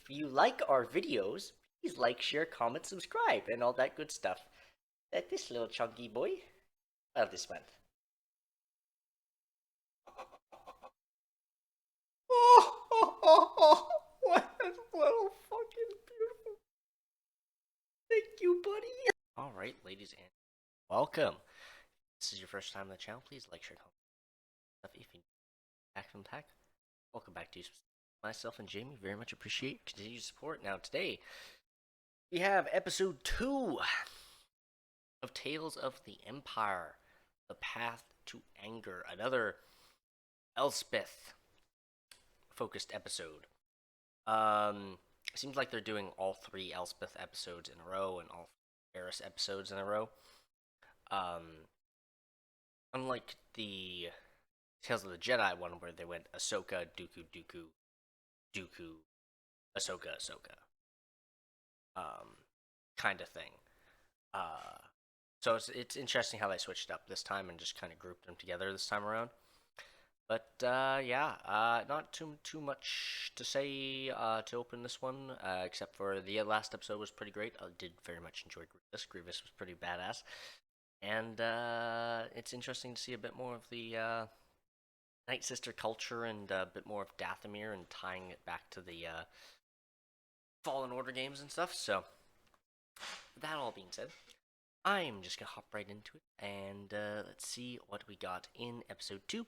you like our videos, please like, share, comment, subscribe, and all that good stuff that this little chunky boy, well, this month. Oh, what a little fucking beautiful. Thank you, buddy. All right, ladies and welcome. If this is your first time on the channel, please like, share, comment stuff if you back from pack. Welcome back to myself and Jamie. Very much appreciate continued support. Now today we have episode 2 of Tales of the Empire, The Path to Anger. Another ELSBETH focused episode. It seems like they're doing all 3 ELSBETH episodes in a row and all Eris episodes in a row. Unlike the Tales of the Jedi one where they went Ahsoka, Dooku, Ahsoka. Kind of thing. So it's interesting how they switched up this time and just kind of grouped them together this time around. But not too much to say to open this one, except for the last episode was pretty great. I did very much enjoy Grievous. Grievous was pretty badass. And it's interesting to see a bit more of the Night Sister culture and a bit more of Dathomir and tying it back to the Fallen Order games and stuff. So, with that all being said, I'm just going to hop right into it, and let's see what we got in episode 2.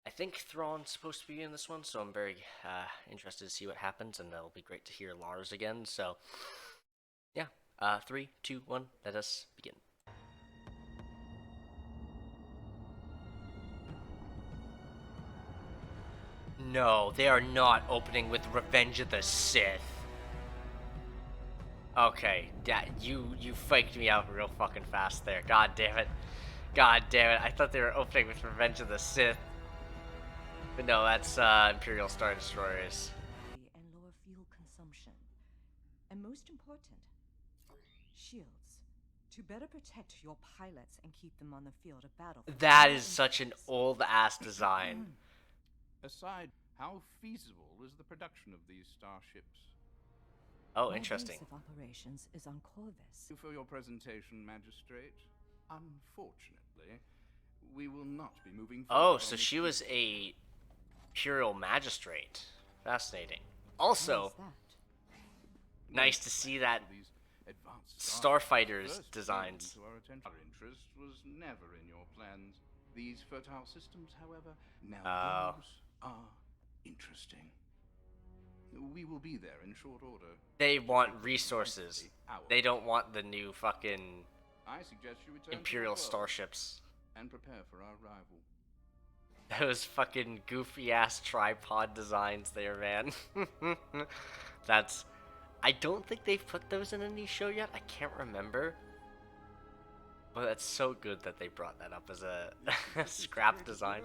I think Thrawn's supposed to be in this one, so I'm very interested to see what happens, and it'll be great to hear Lars again. So, yeah, 3, 2, 1, let us begin. No, they are not opening with Revenge of the Sith. Okay, you faked me out real fucking fast there. God damn it. I thought they were opening with Revenge of the Sith. But no, that's Imperial Star Destroyers. And lower fuel consumption. And most important, shields. To better protect your pilots and keep them on the field of battle. That is such an old-ass design. Aside, how feasible is the production of these starships? Oh, interesting. My base of operations is on Corvus. Thank you for your presentation, Magistrate. Unfortunately, we will not be moving forward. Oh, so she was a Imperial Magistrate. Fascinating. Also, nice to see that Starfighters designs. Our interest was never in your plans. These fertile systems, however, now those are interesting. We will be there in short order. They want resources. They don't want the new fucking I suggest you return Imperial to the world starships. and prepare for our arrival. Those fucking goofy ass tripod designs there, man. I don't think they've put those in any show yet. I can't remember. But that's so good that they brought that up as a scrap design.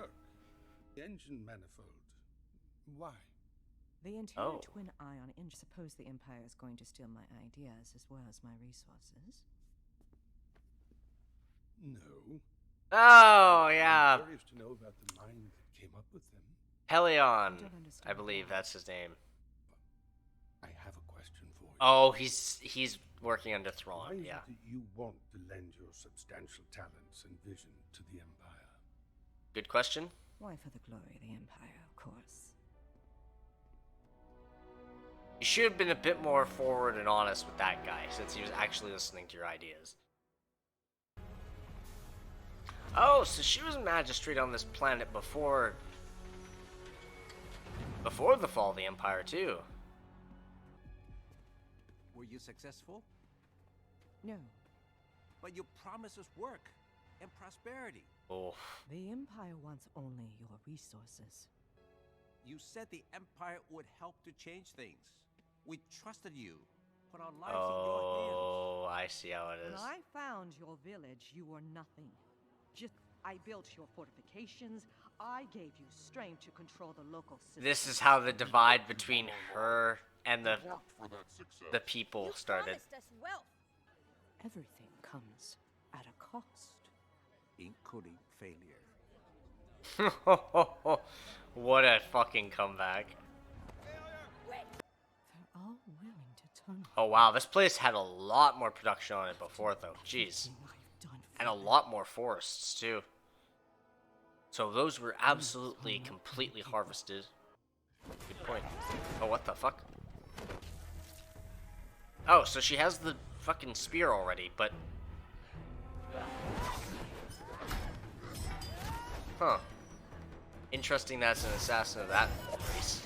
The engine manifold. Why? The interior Oh. twin ion engine. Suppose the Empire is going to steal my ideas as well as my resources. No. Oh, yeah. I'm curious to know about the mind that came up with them. Helion, don't understand I believe why. that's his name. I have a question for you. Oh, he's working under Why Thrawn, is yeah. it that you want to lend your substantial talents and vision to the Empire? Good question. Why, for the glory of the Empire, of course. You should have been a bit more forward and honest with that guy, since he was actually listening to your ideas. Oh, so she was a magistrate on this planet before the fall of the Empire, too. Were you successful? No, But you promised us work and prosperity. Oh, the Empire wants only your resources. You said the Empire would help to change things. We trusted you. Put our lives in your hands. oh, I see how it When is. I found your village, you were nothing. I built your fortifications. I gave you strength to control the local system. This is how the divide between her and the people started. Promised us wealth. Everything comes at a cost. Including failure. What a fucking comeback. For all Oh wow, this place had a lot more production on it before though. Jeez. And a lot more forests too. So those were absolutely completely harvested. Good point. Oh, what the fuck? Oh, so she has the fucking spear already, but... Huh. Interesting that's an assassin of that race.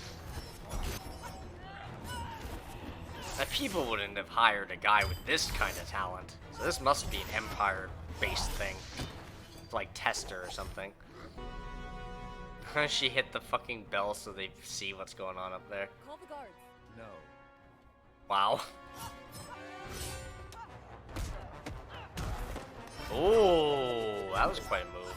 Now, people wouldn't have hired a guy with this kind of talent. So this must be an Empire-based thing. Like Tester or something. She hit the fucking bell so they see what's going on up there. Call the guards. No. Wow. Oh, that was quite a move.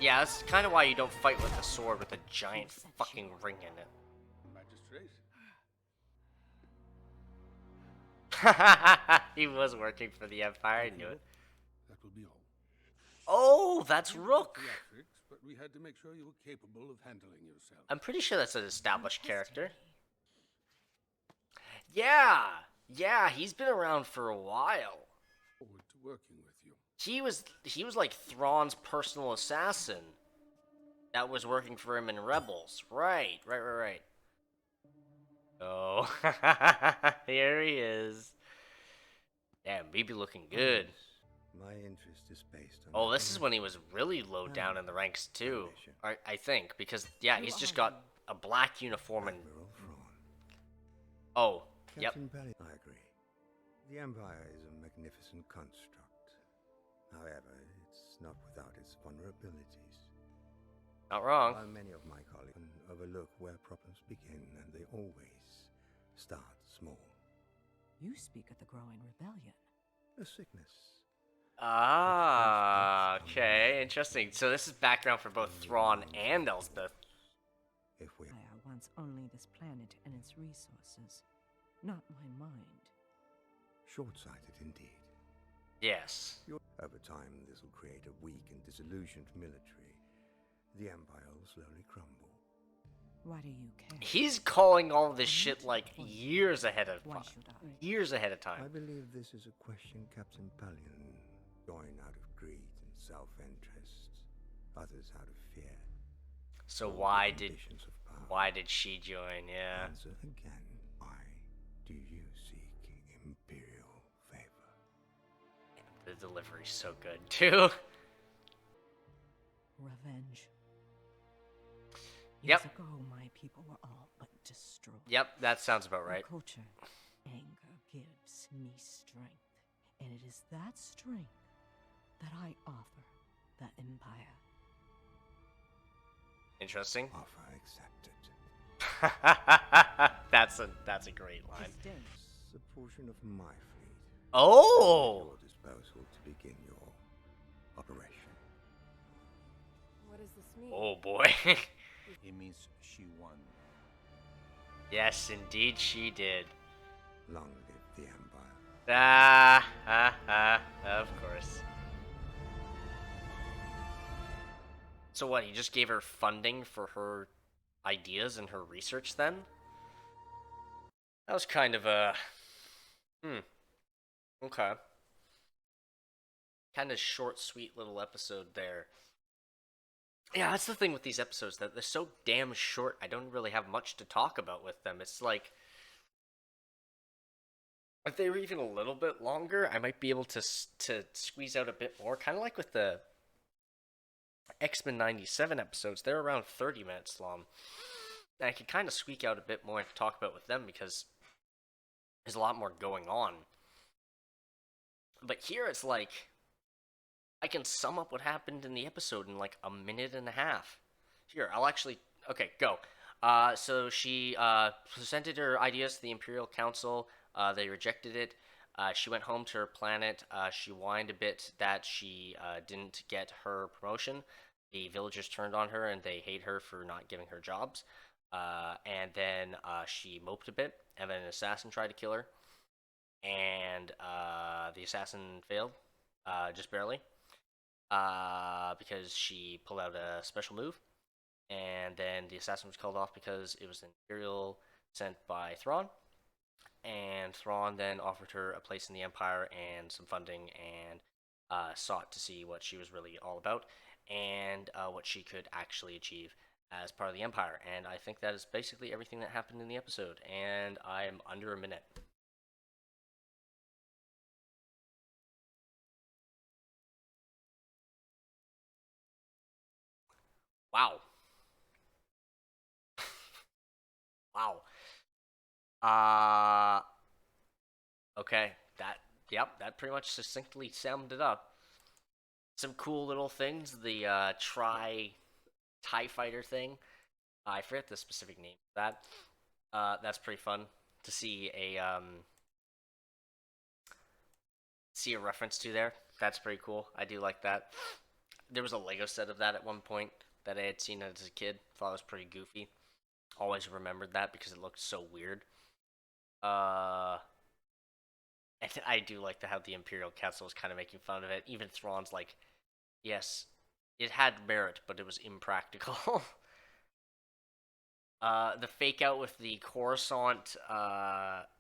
Yeah, that's kind of why you don't fight with a sword with a giant fucking ring in it. Magistrate? He was working for the Empire, I knew it. That will be all. Oh, that's Rook! Theatrics, but we had to make sure you were capable of handling yourself. I'm pretty sure that's an established character. Yeah! Yeah, he's been around for a while. Forward to working with you. He was like Thrawn's personal assassin that was working for him in Rebels. Right. Oh, here he is. Damn, BB looking good. My interest is based on... Oh, this is when he was really low down in the ranks too. I think, because, yeah, he's just got a black uniform and... Oh, yep. Captain Pally, I agree. The Empire is a magnificent construct. However, it's not without its vulnerabilities. Not wrong. While many of my colleagues overlook where problems begin, and they always start small. You speak of the growing rebellion. A sickness. Ah, okay, interesting. So this is background for both Thrawn and Elsbeth. If we I wants only this planet and its resources, not my mind. short-sighted indeed. Yes. Over time, this will create a weak and disillusioned military. The Empire will slowly crumble. Why do you care? He's calling all this shit like years ahead of Why time. should I? Years ahead of I time. believe this is a question Captain Pallion join out of greed and self-interest, others out of fear. So All why with did ambitions of power. why did she join? Yeah. Answer again. Why do you seek imperial favor? The delivery's so good too. Revenge. Yep. Years ago, my people were all but destroyed. Yep, that sounds about right. My culture, anger gives me strength, and it is that strength that I offer the Empire. Interesting. Offer accepted. that's a great line. Disdain. A portion of my fleet. Oh. At your disposal to begin your operation. What does this mean? Oh boy. It means she won. Yes, indeed she did. Long live the Empire. Of course. So what, he just gave her funding for her ideas and her research then? That was kind of a... Okay. Kind of short, sweet little episode there. Yeah, that's the thing with these episodes, that they're so damn short, I don't really have much to talk about with them. It's like... If they were even a little bit longer, I might be able to squeeze out a bit more. Kind of like with the X-Men 97 episodes. They're around 30 minutes long. And I can kind of squeak out a bit more to talk about with them because there's a lot more going on. But here it's like, I can sum up what happened in the episode in like a minute and a half. Here, I'll actually... Okay, go. So she presented her ideas to the Imperial Council. They rejected it. She went home to her planet. She whined a bit that she didn't get her promotion. The villagers turned on her and they hate her for not giving her jobs. And then she moped a bit, and then an assassin tried to kill her. And the assassin failed, just barely, because she pulled out a special move. And then the assassin was called off because it was an Imperial sent by Thrawn, and Thrawn then offered her a place in the Empire and some funding, and sought to see what she was really all about and what she could actually achieve as part of the Empire. And I think that is basically everything that happened in the episode, and I'm under a minute. Wow. Wow. Uh okay. That pretty much succinctly summed it up. Some cool little things. The TIE fighter thing. I forget the specific name of that. That's pretty fun to see a reference to there. That's pretty cool. I do like that. There was a Lego set of that at one point that I had seen as a kid. Thought it was pretty goofy. Always remembered that because it looked so weird. Uh, and I do like how the Imperial Council was kind of making fun of it. Even Thrawn's like, yes, it had merit, but it was impractical. The fake out with the Coruscant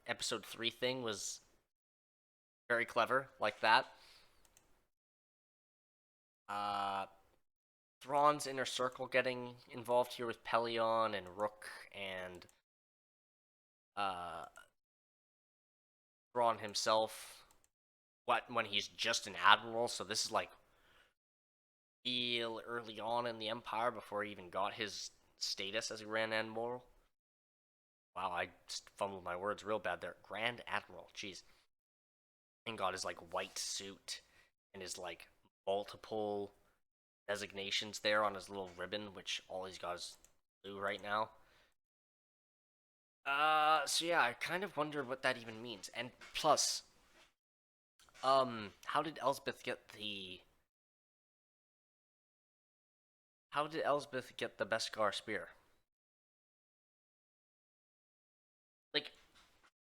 episode 3 thing was very clever, like that. Thrawn's inner circle getting involved here with Pelion and Rook and Thrawn himself. When he's just an admiral, so this is like real early on in the Empire before he even got his status as a Grand Admiral. Wow, I just fumbled my words real bad there. Grand Admiral, jeez. And got his like white suit and his like multiple designations there on his little ribbon, which all he's got is blue right now. So yeah, I kind of wonder what that even means. And plus, how did Elsbeth get the Beskar spear? Like,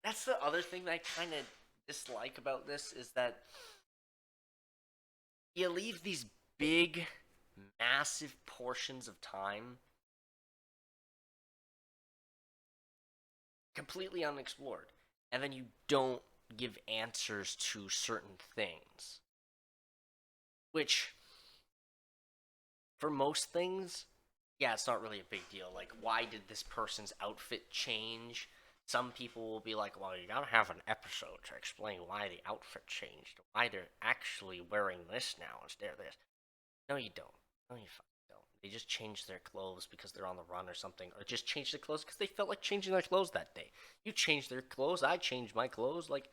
that's the other thing that I kind of dislike about this is that you leave these big, massive portions of time completely unexplored, and then you don't give answers to certain things. Which, for most things, yeah, it's not really a big deal. Like, why did this person's outfit change? Some people will be like, well, you gotta have an episode to explain why the outfit changed, why they're actually wearing this now instead of this. No, you don't. No, you fucking don't. They just change their clothes because they're on the run or something, or just change their clothes because they felt like changing their clothes that day. You changed their clothes, I changed my clothes. Like,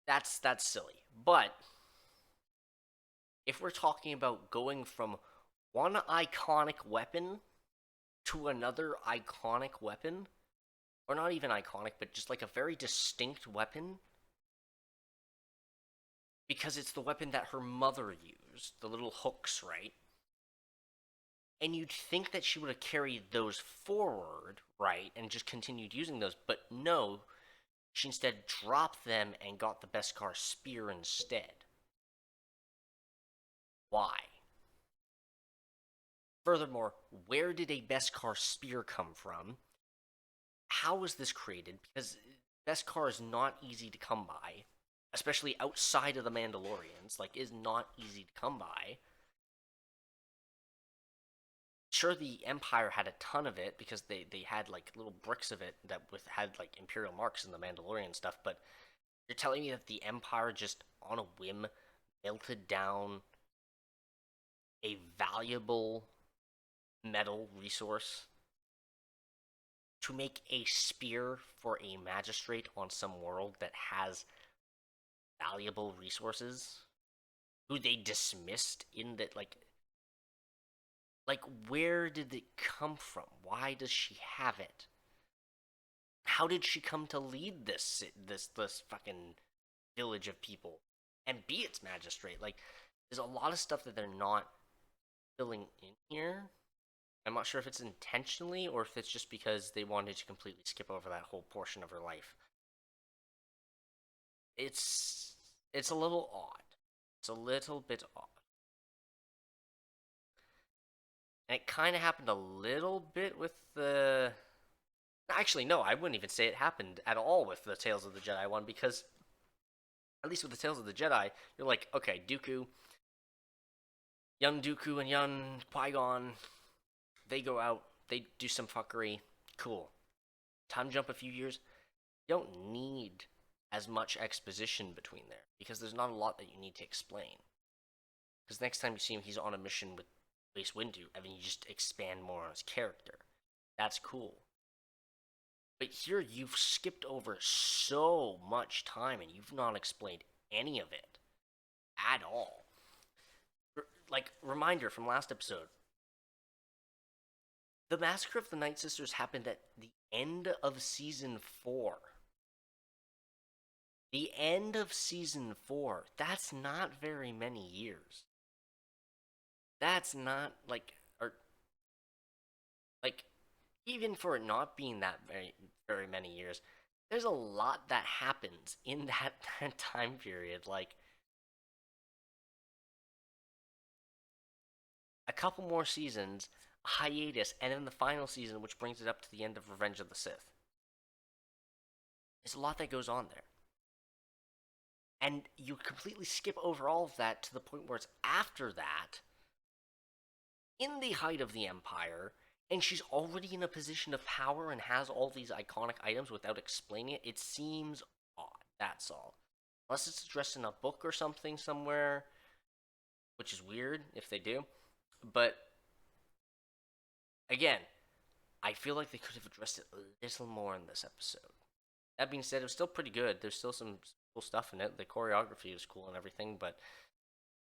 that's silly. But if we're talking about going from one iconic weapon to another iconic weapon, or not even iconic, but just like a very distinct weapon, because it's the weapon that her mother used, the little hooks, right? And you'd think that she would have carried those forward, right, and just continued using those, but no, she instead dropped them and got the Beskar spear instead. Why? Furthermore, where did a Beskar spear come from? How was this created? Because Beskar is not easy to come by, especially outside of the Mandalorians. Like, is not easy to come by. Sure, the Empire had a ton of it because they had like little bricks of it that had like Imperial marks in the Mandalorian stuff, but you're telling me that the Empire just on a whim melted down a valuable metal resource to make a spear for a magistrate on some world that has valuable resources who they dismissed in that like where did it come from? Why does she have it? How did she come to lead this fucking village of people and be its magistrate? Like, there's a lot of stuff that they're not filling in here. I'm not sure if it's intentionally or if it's just because they wanted to completely skip over that whole portion of her life. It's a little odd. It's a little bit odd. And it kind of happened a little bit with the... Actually, no, I wouldn't even say it happened at all with the Tales of the Jedi one, because at least with the Tales of the Jedi, you're like, okay, young Dooku and young Qui-Gon, they go out, they do some fuckery, cool. Time jump a few years, you don't need as much exposition between there, because there's not a lot that you need to explain. Because next time you see him, he's on a mission with Mace Windu, and then you just expand more on his character. That's cool. But here, you've skipped over so much time, and you've not explained any of it at all. Like, reminder from last episode, the Massacre of the Night Sisters happened at the end of Season 4. The end of Season 4. That's not very many years. That's not, even for it not being that very many years, there's a lot that happens in that time period. Like, a couple more seasons, a hiatus, and then the final season, which brings it up to the end of Revenge of the Sith. There's a lot that goes on there. And you completely skip over all of that to the point where it's after that, in the height of the Empire, and she's already in a position of power and has all these iconic items without explaining it. It seems odd, that's all. Unless it's addressed in a book or something somewhere, which is weird if they do. But, again, I feel like they could have addressed it a little more in this episode. That being said, it was still pretty good. There's still some cool stuff in it. The choreography was cool and everything, but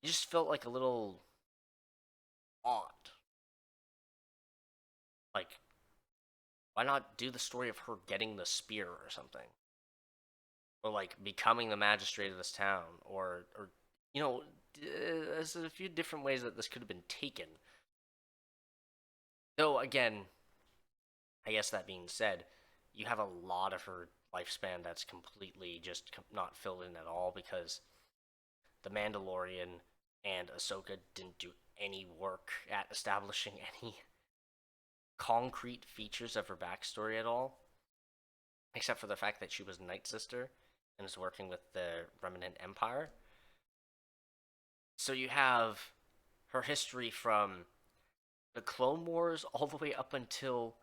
it just felt like a little odd. Like, why not do the story of her getting the spear or something? Or, like, becoming the magistrate of this town? Or there's a few different ways that this could have been taken. Though, again, I guess that being said, you have a lot of her lifespan that's completely just not filled in at all, because the Mandalorian and Ahsoka didn't do any work at establishing any concrete features of her backstory at all, except for the fact that she was Night Sister and is working with the Remnant Empire. So you have her history from the Clone Wars all the way up until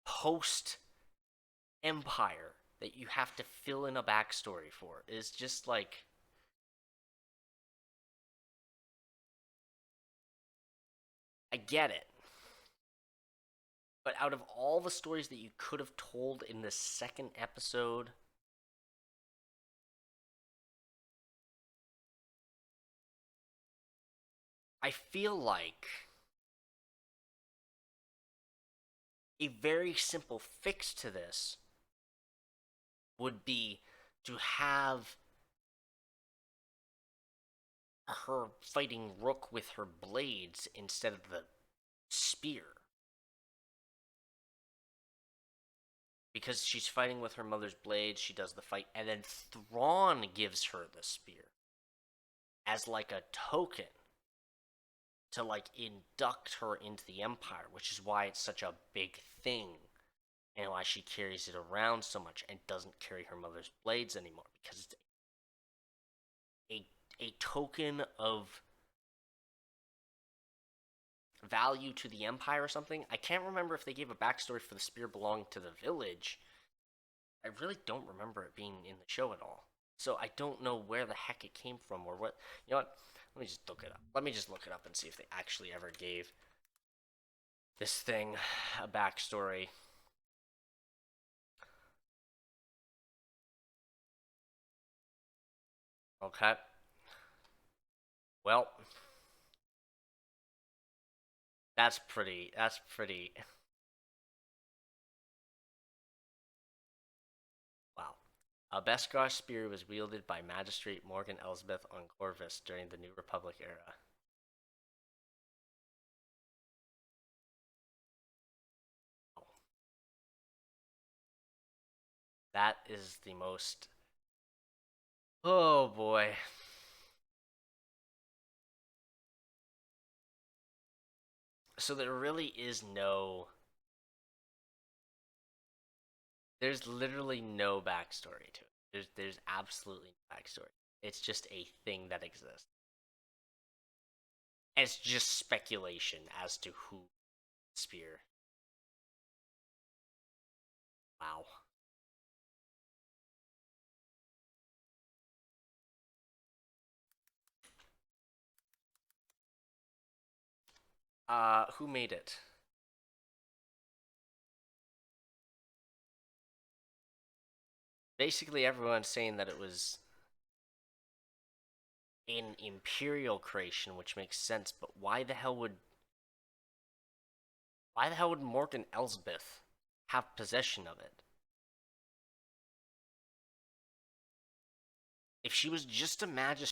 post-Empire that you have to fill in a backstory for. It's just like... I get it. But out of all the stories that you could have told in the second episode, I feel like a very simple fix to this would be to have her fighting Rook with her blades instead of the spear. Because she's fighting with her mother's blades, she does the fight, and then Thrawn gives her the spear as like a token to like induct her into the Empire, which is why it's such a big thing and why she carries it around so much and doesn't carry her mother's blades anymore, because it's a token of value to the Empire or something. I can't remember if they gave a backstory for the spear belonging to the village. I really don't remember it being in the show at all. So I don't know where the heck it came from or what. You know what? Let me just look it up. Let me just look it up and see if they actually ever gave this thing a backstory. Okay. Well, that's pretty. Wow. A Beskar spear was wielded by Magistrate Morgan Elsbeth on Corvus during the New Republic era. That is the most... Oh boy. So there really is no. There's literally no backstory to it. There's absolutely no backstory. It's just a thing that exists. It's just speculation as to who Spear. Wow. Who made it? Basically, everyone's saying that it was an Imperial creation, which makes sense. But why the hell would Morgan Elsbeth have possession of it? If she was just a magistrate